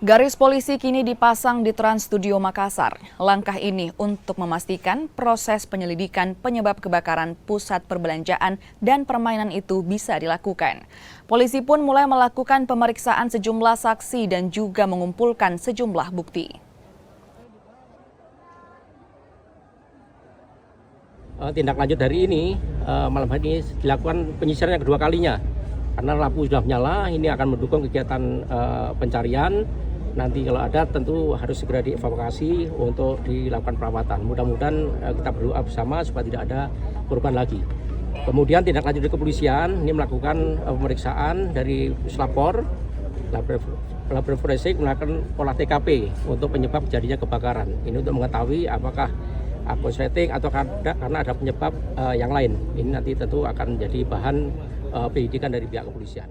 Garis polisi kini dipasang di Trans Studio Makassar. Langkah ini untuk memastikan proses penyelidikan penyebab kebakaran pusat perbelanjaan dan permainan itu bisa dilakukan. Polisi pun mulai melakukan pemeriksaan sejumlah saksi dan juga mengumpulkan sejumlah bukti. Tindak lanjut dari ini, malam hari ini dilakukan penyisiran yang kedua kalinya. Karena lampu sudah menyala, ini akan mendukung kegiatan pencarian. Nanti kalau ada tentu harus segera dievakuasi untuk dilakukan perawatan. Mudah-mudahan kita berdoa bersama supaya tidak ada korban lagi. Kemudian tindak lanjut dari kepolisian ini melakukan pemeriksaan dari Puslapor, Laboratorium Forensik melakukan olah TKP untuk penyebab terjadinya kebakaran. Ini untuk mengetahui apakah korsleting atau karena ada penyebab yang lain. Ini nanti tentu akan menjadi bahan penyidikan dari pihak kepolisian.